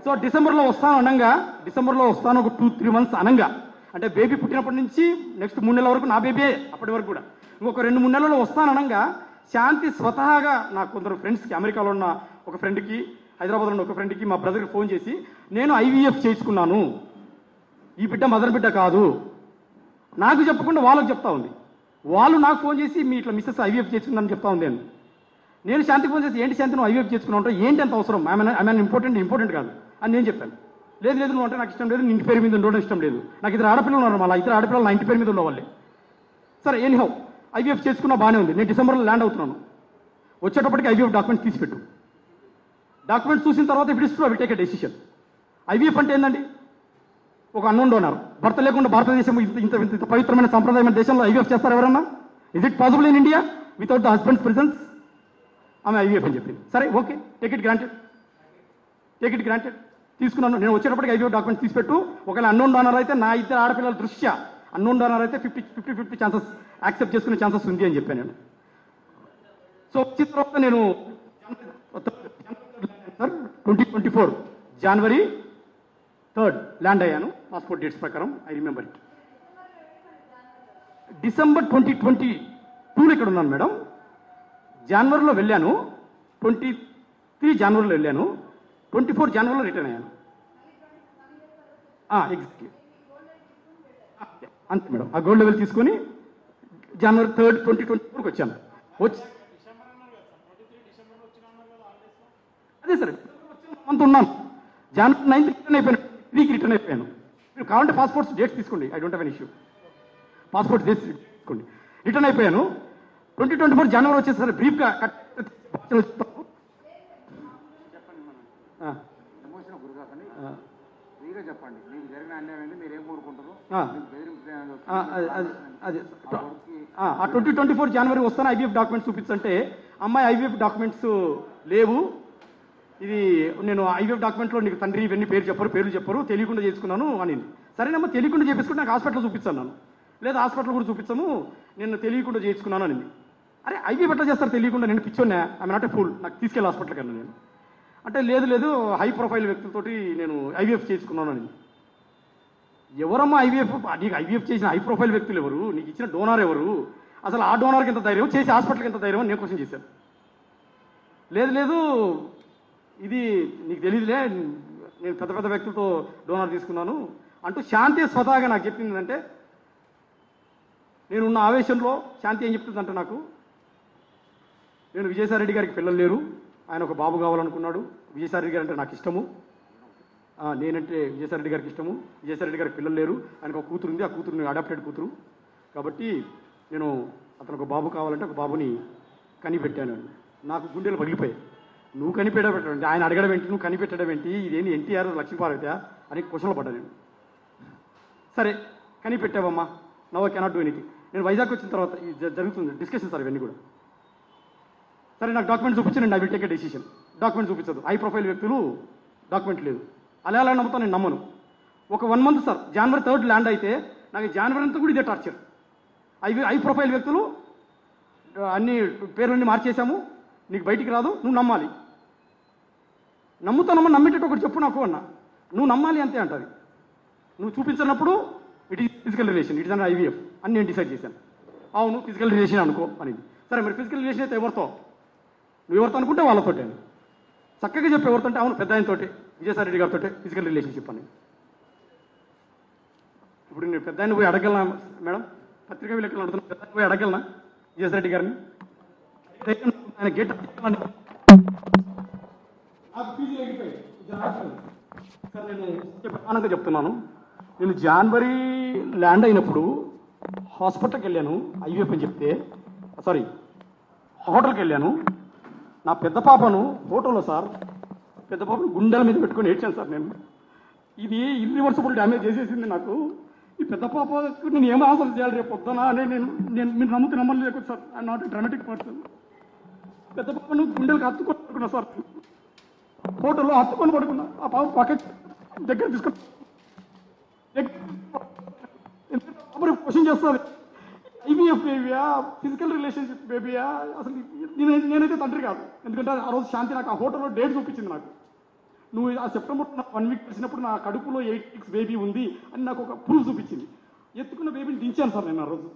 So డిసెంబర్లో వస్తాను ఒక 2-3 months అనంగా, అంటే బేబీ పుట్టినప్పటి నుంచి నెక్స్ట్ 3 నెలల వరకు నా బేబీ, అప్పటి వరకు కూడా ఇంకొక 2-3 నెలల్లో వస్తాననంగా శాంతి స్వతహాగా నాకు కొందరు ఫ్రెండ్స్కి, అమెరికాలో ఉన్న ఒక ఫ్రెండ్కి, హైదరాబాద్లో ఉన్న ఒక ఫ్రెండ్కి, మా బ్రదర్కి ఫోన్ చేసి నేను ఐవీఎఫ్ చేసుకున్నాను, ఈ బిడ్డ మదర్ బిడ్డ కాదు, నాకు చెప్పకుండా వాళ్ళకి చెప్తా ఉంది. వాళ్ళు నాకు ఫోన్ చేసి మీ ఇట్లా మిస్సెస్ ఐవీఎఫ్ చేసుకుందని చెప్తా ఉంది. నేను శాంతికి ఫోన్ చేసి ఏంటి శాంతి నువ్వు ఐవీఎఫ్ చేసుకున్నావు అంటే ఏంటి అంత అవసరం, ఐఎమ్ ఇంపార్టెంట్ కాదు అని నేను చెప్పాను. లేదు నువ్వు అంటే నాకు ఇష్టం లేదు, ఇంటి పేరు మీద ఉండడం ఇష్టం లేదు, నాకు ఇద్దరు ఆడపిల్లలు ఉన్నారు, మళ్ళీ ఇద్దరు ఆడపిల్లలు నా ఇంటి పేరు మీద ఉండేవాళ్ళే. సరే ఎనీహౌ ఐవీఎఫ్ చేసుకున్నా బాగానే ఉంది. నేను డిసెంబర్లో ల్యాండ్ అవుతున్నాను. వచ్చేటప్పటికి ఐవీఎఫ్ డాక్యుమెంట్స్ తీసిపెట్టు. డాక్యుమెంట్స్ చూసిన తర్వాత ఇప్పుడు ఇస్తూ అవి టేక్ ఎ డెసిషన్. ఐవీఎఫ్ అంటే ఏంటండి? ఒక అన్నోన్ డోనర్, భర్త లేకుండా భారతదేశం ఇంత పవిత్రమైన సంప్రదాయమైన దేశంలో ఐవీఎఫ్ చేస్తారు ఎవరన్నా? Is it possible in India without the husbands presence? ఆమె ఐవీఎఫ్ అని చెప్పింది. సరే ఓకే, టేక్ ఇట్ గ్రాంటెడ్ తీసుకున్నాను. నేను వచ్చేటప్పటికి ఐవీఎఫ్ డాక్యుమెంట్స్ తీసిపెట్టు. ఒకవేళ అన్నోన్ డోనర్ అయితే నా ఇద్దరు ఆడపిల్లల దృష్ట్యా అన్నోన్ డోనర్ అయితే 50-50 ఛాన్సెస్ యాక్సెప్ట్ చేసుకునే ఛాన్సెస్ ఉంది అని చెప్పాను నేను. సో వచ్చిన తర్వాత నేను 2024 January 3rd ల్యాండ్ అయ్యాను పాస్పోర్ట్ డేట్స్ ప్రకారం. I remember it. December 2022 ఇక్కడ ఉన్నాను మేడం. జనవరిలో వెళ్ళాను, 23 జనవరిలో వెళ్ళాను, 24 జనవరిలో రిటర్న్ అయ్యాను. ఎగ్జాక్ట్లీ అంతే మేడం. ఆ గోల్డ్ లెవెల్ తీసుకొని January 3rd 2024కి వచ్చాను. అదే సార్ మంత్ ఉన్నాను. January 9th రిటర్న్ అయిపోయాను, 3కి రిటర్న్ అయిపోయాను. మీరు కావాలంటే పాస్పోర్ట్స్ డేట్స్ తీసుకోండి, I don't have an issue. Passport dates తీసుకోండి. రిటర్న్ అయిపోయాను. 2024 జనవరి వచ్చేసరి బ్రీఫ్గా చెప్పండి. మీకు జరిగిన అన్యాయం మీరు ఏం కోరుకుంటారు? అదే 2024 జనవరి వస్తాను ఐవీఎఫ్ డాక్యుమెంట్స్ చూపించంటే అమ్మాయి ఐవీఎఫ్ డాక్యుమెంట్స్ లేవు, ఇది నేను ఐవీఎఫ్ డాక్యుమెంట్లో నీకు తండ్రి ఇవన్నీ పేర్లు చెప్పరు తెలియకుండా చేసుకున్నాను అనింది. సరేనమ్మా తెలియకుండా చేపించుకుంటే నాకు హాస్పిటల్లో చూపించాను. లేదా హాస్పిటల్ కూడా చూపించాము, నేను తెలియకుండా చేసుకున్నాను అనింది. అరే ఐవీఎఫ్ ఎట్లా చేస్తారు తెలియకుండా? నేను పిచ్చోన్నా, ఐఎమ్ నాట్ ఏ ఫూల్, నాకు తీసుకెళ్ళి హాస్పిటల్కి వెళ్ళాను నేను అంటే లేదు హై ప్రొఫైల్ వ్యక్తులతోటి నేను ఐవీఎఫ్ చేసుకున్నాను అని. ఎవరమ్మా ఐవీఎఫ్? నీకు ఐవీఎఫ్ చేసిన హై ప్రొఫైల్ వ్యక్తులు ఎవరు? నీకు ఇచ్చిన డోనార్ ఎవరు? అసలు ఆ డోనార్కి ఎంత ధైర్యం, చేసి హాస్పిటల్కి ఎంత ధైర్యం అని నేను క్వశ్చన్ చేశాను. లేదు ఇది నీకు తెలియదులే, నేను పెద్ద వ్యక్తులతో డోనార్ తీసుకున్నాను అంటూ శాంతి స్వతహాగా నాకు చెప్పింది. అంటే నేనున్న ఆవేశంలో శాంతి ఏం చెప్తుందంటే నాకు, నేను విజయసాయిరెడ్డి గారికి పిల్లలు లేరు, ఆయన ఒక బాబు కావాలనుకున్నాడు, విజయసాయిరెడ్డి గారు అంటే నాకు ఇష్టము, నేనంటే విజయసాయిరెడ్డి గారికి ఇష్టము, విజయసాయిరెడ్డి గారికి పిల్లలు లేరు, ఆయనకు ఒక కూతురు ఉంది, ఆ కూతురుని అడాప్టెడ్ కూతురు కాబట్టి నేను అతను ఒక బాబు కావాలంటే ఒక బాబుని కనిపెట్టాను. నాకు గుండెలు పగిలిపోయాయి. నువ్వు కనిపెట్టడం, ఆయన అడగడం ఏంటి, నువ్వు కనిపెట్టడం ఏంటి, ఇదేంటి ఎన్టీఆర్ లక్ష్మీపార్వతి అని క్వశ్చన్లో పడ్డా నేను. సరే కనిపెట్టావమ్మా, now I cannot do anything. నేను వైజాగ్ వచ్చిన తర్వాత జరుగుతుంది డిస్కషన్ సార్ ఇవన్నీ కూడా. సరే నాకు డాక్యుమెంట్ చూపించండి, I will take a decision. Document చూపించదు, హై ప్రొఫైల్ వ్యక్తులు డాక్యుమెంట్ లేదు. అలా నమ్ముతాను, నేను నమ్మను. ఒక 1 month sir, January 3rd land అయితే నాకు జనవరి అంతా కూడా ఇదే టార్చర్. హై ప్రొఫైల్ వ్యక్తులు అన్ని పేర్లన్నీ మార్చేశాము, నీకు బయటికి రాదు, నువ్వు నమ్మాలి. నమ్మేటట్టు ఒకటి చెప్పు నాకు అన్నా. నువ్వు నమ్మాలి అంతే అంటది. నువ్వు చూపించినప్పుడు it is physical relation, it is an IVF అని నేను డిసైడ్ చేశాను. అవును ఫిజికల్ రిలేషన్ అనుకో అనేది. సరే మరి ఫిజికల్ రిలేషన్ అయితే ఎవరితో? నువ్వు ఎవరితో అనుకుంటే వాళ్ళతోటే చక్కగా చెప్పి. ఎవరితో అంటే అవును పెద్ద ఆయనతోటి, విజయసాయిరెడ్డి గారితో ఫిజికల్ రిలేషన్షిప్ అని. ఇప్పుడు నేను పెద్ద ఆయన పోయి అడగలనా మేడం? పత్రికా విలేకరులు అడుగుతున్నా, పెద్ద పోయి అడగలనా విజయసాయిరెడ్డి గారిని? ఆయన గేట్ సార్ నేను ప్రధానంగా చెప్తున్నాను. నేను జనవరి ల్యాండ్ అయినప్పుడు హాస్పిటల్కి వెళ్ళాను, ఐవీఎఫ్ అని చెప్తే హోటల్కి వెళ్ళాను. నా పెద్ద పాపను హోటల్లో సార్, పెద్ద పాపను గుండెల మీద పెట్టుకొని ఏడ్చాను సార్. నేను ఇది ఇర్రివర్సిబుల్ డ్యామేజ్ చేసేసింది నాకు. ఈ పెద్ద పాపకు నేను ఏం ఆన్సర్ చేయాలి రేపు పొద్దున అని నేను మీరు నమ్మలేదు sir. I not a dramatic person. పెద్ద పాపను గుండెలకు హత్తుకొని పడుకున్నా సార్, హోటల్లో హత్తుకొని పడుకున్నా. ఆ పాప పక్క దగ్గర తీసుకొని క్వశ్చన్ చేస్తుంది, ఐవీఎఫ్ బేబీయా ఫిజికల్ రిలేషన్షిప్ బేబీయా? అసలు నేనైతే తండ్రి కాదు. ఎందుకంటే ఆ రోజు శాంతి నాకు ఆ హోటల్లో డేట్ చూపించింది. నాకు నువ్వు ఆ సెప్టెంబర్ 1 వీక్ వచ్చినప్పుడు నా కడుపులో 8 weeks బేబీ ఉంది అని నాకు ఒక ప్రూఫ్ చూపించింది. ఎత్తుకున్న బేబీని దించాను సార్ నేను ఆ రోజు.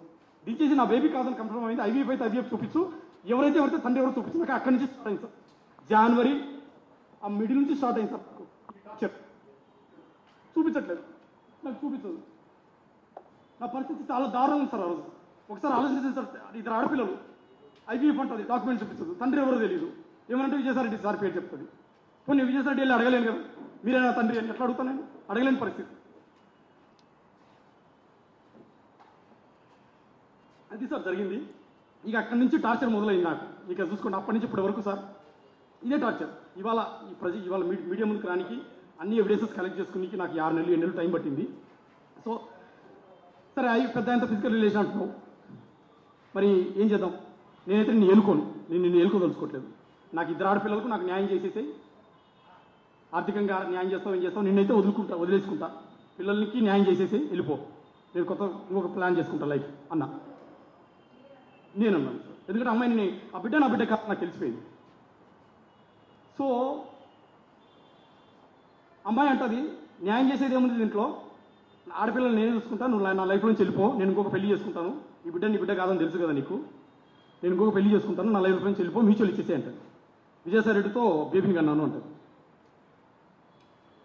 దించేసి నా బేబీ కాదని కన్ఫర్మ్ అయింది. ఐవీఎఫ్ అయితే ఐవీఎఫ్ చూపించు, ఎవరైతే తండ్రి ఎవరో చూపించు. నాకు అక్కడి నుంచి స్టార్ట్ అయింది సార్. జనవరి ఆ మిడిల్ నుంచి స్టార్ట్ అయింది సార్. చూపించట్లేదు, నాకు చూపించదు. నా పరిస్థితి చాలా దారుణం ఉంది సార్. ఆ రోజు ఒకసారి ఆలోచించింది సార్. ఇద్దరు ఆడపిల్లలు, ఐవీఎఫ్ అంటుంది, డాక్యుమెంట్ చూపించదు, తండ్రి ఎవరో తెలియదు. ఏమంటే విజయసాయిరెడ్డి సార్ పేరు చెప్తుంది. పోనీ విజయసాయిరెడ్డి వెళ్ళి అడగలేను కదా, మీరైనా తండ్రి అని ఎట్లా అడుగుతాను నేను? అడగలేని పరిస్థితి. అది సార్ జరిగింది. ఇక అక్కడి నుంచి టార్చర్ మొదలైంది నాకు. ఇక చూసుకోండి, అప్పటి నుంచి ఇప్పటి వరకు సార్ ఇదే టార్చర్. ఇవాళ మీడియా ముందుకు రానికి అన్ని ఎవిడెన్సెస్ కలెక్ట్ చేసుకుని నాకు 6 నెలలు 7 నెలలు టైం పట్టింది. సో సరే, అవి పెద్ద ఎంత ఫిజికల్ రిలేషన్ అంటున్నావు, మరి ఏం చేద్దాం? నేనైతే నిన్ను ఏలుకోదలుచుకోవట్లేదు. నాకు ఇద్దరు ఆడపిల్లలకు నాకు న్యాయం చేసేసి, ఆర్థికంగా న్యాయం చేస్తావు, ఏం చేస్తావు, నిన్నైతే వదిలేసుకుంటా. పిల్లలకి న్యాయం చేసేసి వెళ్ళిపో, నేను ఇంకొక ప్లాన్ చేసుకుంటా లైఫ్ అన్నా. నేనన్నాను సార్. ఎందుకంటే అమ్మాయిని నా బిడ్డ కాదు నాకు తెలిసిపోయింది. సో అమ్మాయి అంటది, న్యాయం చేసేది ఏముంది దీంట్లో, ఆడపిల్లలు నేనే చూసుకుంటాను, నువ్వు నా లైఫ్ నుంచి వెళ్ళిపో, నేను ఇంకొక పెళ్లి చేసుకుంటాను, నీ బిడ్డ కాదని తెలుసు కదా నీకు, నేను ఇంకొక పెళ్లి చేసుకుంటాను, నా లైఫ్ నుంచి వెళ్ళిపో, మ్యూచువల్ ఇచ్చేసే అంటారు. విజయసాయిరెడ్డితో బేబీని కన్నాను అంటారు.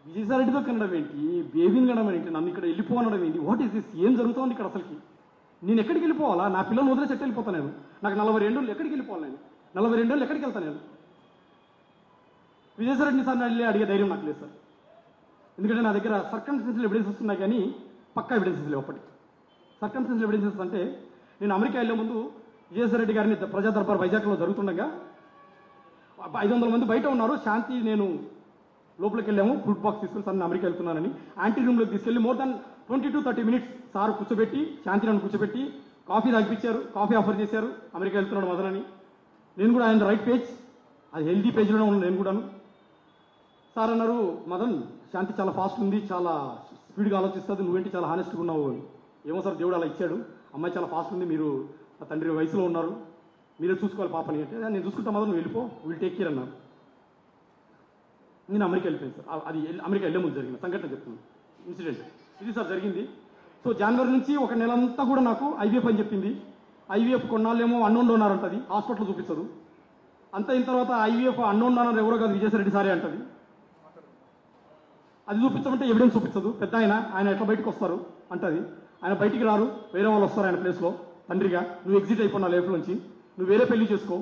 విజయసాయిరెడ్డితో కనడం ఏంటి, బేబీని కనడం ఏంటి, నన్ను ఇక్కడ వెళ్ళిపోనడం ఏంటి, వాట్ ఈస్ దిస్? ఏం జరుగుతోంది ఇక్కడ అసలుకి? నేను ఎక్కడికి వెళ్ళిపోవాలా? నా పిల్లలు వదిలేసి ఎట్టు వెళ్ళిపోతాను నేను? నాకు 42 ఏళ్ళు, ఎక్కడికి వెళ్ళిపోవాలి నేను? 42 ఏళ్ళు ఎక్కడికి వెళ్తాను నేను? విజయసాయిరెడ్డిని సార్ వెళ్ళి అడిగే ధైర్యం నాకు లేదు సార్. ఎందుకంటే నా దగ్గర సర్కమ్స్టెన్షియల్ ఎవిడెన్సెస్ ఉన్నాయి, కానీ పక్కా ఎవిడెన్సెస్ లేవు. అప్పటికి సర్కమ్స్టెన్షియల్ ఎవిడెన్సెస్ అంటే, నేను అమెరికా వెళ్ళే ముందు విజయసాయిరెడ్డి గారిని ప్రజా దర్బార్ వైజాగ్లో జరుగుతుండగా 500 మంది బయట ఉన్నారు. శాంతి నేను లోపలికి వెళ్ళాము, ఫుడ్ బాక్స్ తీసుకుని సార్ నేను అమెరికా వెళ్తున్నానని యాంటీ రూమ్లోకి తీసుకెళ్ళి more than 20 to 30 minutes sir కూర్చోబెట్టి, శాంతి నన్ను కూర్చోబెట్టి కాఫీ తాగిపించారు, కాఫీ ఆఫర్ చేశారు. అమెరికా వెళ్తున్నాడు మదనని. నేను కూడా ఆయన రైట్ పేజ్, అది హెల్దీ పేజ్లోనే ఉన్నాను నేను కూడాను. సార్ అన్నారు, మదన్ శాంతి చాలా ఫాస్ట్ ఉంది, చాలా స్పీడ్గా ఆలోచిస్తుంది, నువ్వేంటి చాలా హానెస్ట్గా ఉన్నావు అని. ఏమో సార్, దేవుడు అలా ఇచ్చాడు, అమ్మాయి చాలా ఫాస్ట్ ఉంది, మీరు ఆ తండ్రి వయసులో ఉన్నారు, మీరే చూసుకోవాలి పాపని అంటే, నేను చూసుకుంటా మదన్, నువ్వు వెళ్ళిపో, విల్ టేక్ కేర్ అన్నారు. నేను అమెరికా వెళ్ళిపోయాను సార్. అది అమెరికా వెళ్ళే ముందు జరిగిన సంఘటన చెప్తున్నాను, ఇన్సిడెంట్ ఇది సార్ జరిగింది. సో జనవరి నుంచి ఒక నెలంతా కూడా నాకు ఐవీఎఫ్ అని చెప్పింది. ఐవీఎఫ్ కొన్నాళ్ళేమో అన్నోన్ డోనర్ అంటది, హాస్పిటల్ చూపించదు. అంత అయిన తర్వాత ఐవీఎఫ్ అన్నోన్ డోనర్ ఎవరో కాదు, విజయసాయిరెడ్డి సారే అంటది. అది చూపించమంటే ఎవిడెన్స్ చూపించదు. పెద్ద ఆయన ఎట్లా బయటకు వస్తారు అంటది. ఆయన బయటికి రారు, వేరే వాళ్ళు వస్తారు ఆయన ప్లేస్లో తండ్రిగా. నువ్వు ఎగ్జిట్ అయిపోయినా లైఫ్ నుంచి, నువ్వు వేరే పెళ్లి చేసుకో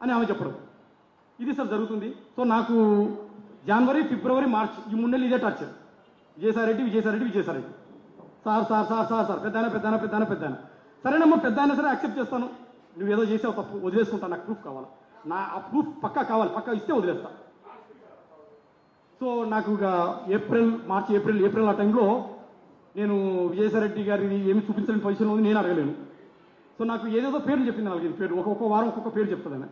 అని ఆమె చెప్పడం. ఇది సార్ జరుగుతుంది. సో నాకు జనవరి, ఫిబ్రవరి, మార్చ్ ఈ 3 నెలలు ఇదే టార్చర్. విజయసాయిరెడ్డి సార్ పెద్ద సరేనమ్మా, పెద్ద అయినా సరే యాక్సెప్ట్ చేస్తాను, నువ్వేదో చేసావు తప్పు, వదిలేసుకుంటాను, నాకు ప్రూఫ్ కావాలి, ఆ ప్రూఫ్ పక్కా కావాలి, పక్కా ఇస్తే వదిలేస్తా. సో నాకు ఇక ఏప్రిల్ ఆ టైంలో నేను విజయసాయిరెడ్డి గారిని ఏమి చూపించలేని పొజిషన్లో ఉంది, నేను అడగలేను. సో నాకు ఏదేదో పేర్లు చెప్పింది, 4 పేరు, ఒక్కొక్క వారం ఒక్కొక్క పేరు చెప్తుంది.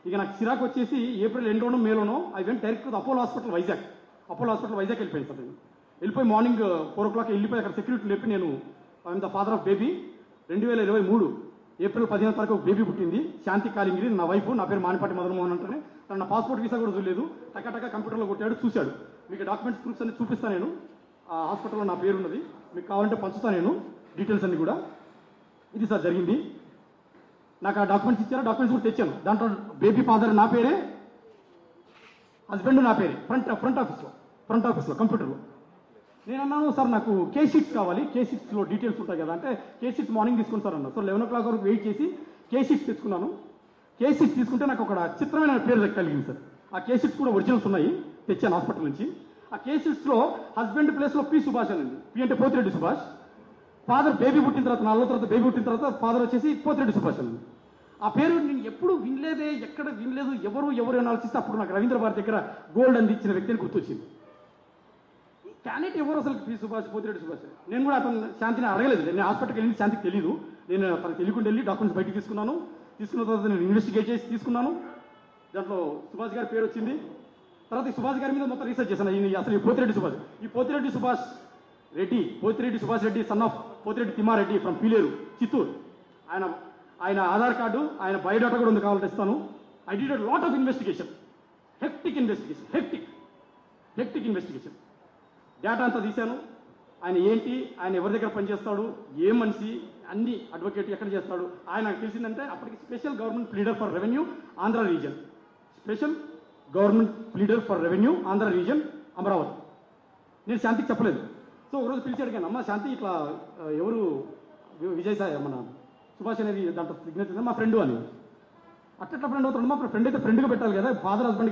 ఇక నాకు చిరాకు వచ్చేసి ఏప్రిల్ ఎండ్లోనో మేలోనో I went direct Apollo hospital Vizag వెళ్ళిపోయింది సార్. నేను వెళ్ళిపోయి మార్నింగ్ 4 o'clock వెళ్ళిపోయి అక్కడ సెక్యూరిటీ లేపి, నేను I'm the father of baby, 2023 April 15 తారీఖు ఒక బేబీ పుట్టింది, శాంతి కాలింగిరి, నా వైఫ్, నా పేరు మానిపాటి మదన్మోహన్ అంటేనే. తన నా పాస్పోర్ట్ వీసా కూడా చూడలేదు, టకా కంప్యూటర్లో కొట్టాడు, చూశాడు. మీకు డాక్యుమెంట్స్ ప్రూఫ్స్ అన్ని చూపిస్తాను నేను, ఆ హాస్పిటల్లో నా పేరు ఉన్నది, మీకు కావాలంటే పంచుతాను నేను డీటెయిల్స్ అన్ని కూడా. ఇది సార్ జరిగింది. నాకు ఆ డాక్యుమెంట్స్ ఇచ్చారు, డాక్యుమెంట్స్ కూడా తెచ్చాను. దాంట్లో బేబీ ఫాదర్ నా పేరే, హస్బెండ్ నా పేరే, ఫ్రంట్ ఆఫీస్లో కంప్యూటర్లో. నేను అన్నాను, సార్ నాకు కేషీట్స్ కావాలి, కేషీట్స్లో డీటెయిల్స్ ఉంటాయి కదా అంటే, కేషీట్స్ మార్నింగ్ తీసుకుని సార్ అన్నారు. సో 11 o'clock వరకు వెయిట్ చేసి కేషీట్స్ తెచ్చుకున్నాను. కేషీట్స్ తీసుకుంటే నాకు ఒక చిత్రమైన పేరు కలిగింది సార్. ఆ కేషీట్స్ కూడా ఒరిజినల్స్ ఉన్నాయి, తెచ్చాను హాస్పిటల్ నుంచి. ఆ కేషీట్స్లో హస్బెండ్ ప్లేస్లో పి సుభాష్ అని ఉంది. పి అంటే పోతిరెడ్డి సుభాష్. ఫాదర్ బేబీ పుట్టిన తర్వాత 4 రోజుల తర్వాత బేబీ పుట్టిన తర్వాత ఫాదర్ వచ్చేసి పోతిరెడ్డి సుభాష్ అని ఉంది. ఆ పేరు నేను ఎప్పుడు వినలేదే, ఎక్కడ వినలేదు, ఎవరు ఆలోచిస్తే అప్పుడు నాకు రవీంద్ర భారతి దగ్గర గోల్డ్ అందించిన వ్యక్తిని గుర్తొచ్చింది. క్యాండిడేట్ ఎవరు అసలు పి సుభాష్, పోతిరెడ్డి సుభాష్. నేను కూడా అతను శాంతిని అడగలేదు, నేను హాస్పిటల్కి వెళ్ళి శాంతికి తెలియదు. నేను తనకు తెలియకుండా వెళ్ళి డాక్యుమెంట్స్ బయటకు తీసుకున్న తర్వాత నేను ఇన్వెస్టిగేట్ చేసి తీసుకున్నాను. దాంట్లో సుభాష్ గారి పేరు వచ్చింది. తర్వాత ఈ సుభాష్ గారి మీద మొత్తం రీసెర్చ్ చేశాను. అసలు ఈ Pothireddy Subhash Reddy son of Pothireddy Thimmareddy from Pileru, Chittoor. ఆయన ఆధార్ కార్డు, ఆయన బయోడాటా కూడా ఉంది, కావాలంటే ఇస్తాను. I did lot of investigation. Hectic investigation, hectic investigation. Data అంతా తీశాను. ఆయన ఏంటి, ఆయన ఎవరి దగ్గర పనిచేస్తాడు, ఏ మనిషి, అన్ని అడ్వకేట్ ఎక్కడ చేస్తాడు, ఆయన నాకు తెలిసిందంటే అప్పటికి special government pleader for revenue Andhra reason, special government pleader for revenue Andhra reason Amaravati. నేను శాంతికి చెప్పలేదు. సో ఒకరోజు పిలిచి అడిగాను, అమ్మ శాంతి ఇట్లా ఎవరు విజయ్ సాయి మన సుభాష్ అనేది దాంట్లో సిగ్నేచర్ మా ఫ్రెండ్ అని. అట్లా ఫ్రెండ్ అవుతాడు, మా ఫ్రెండ్ అయితే ఫ్రెండ్గా పెట్టాలి కదా, ఫాదర్ హస్బెండ్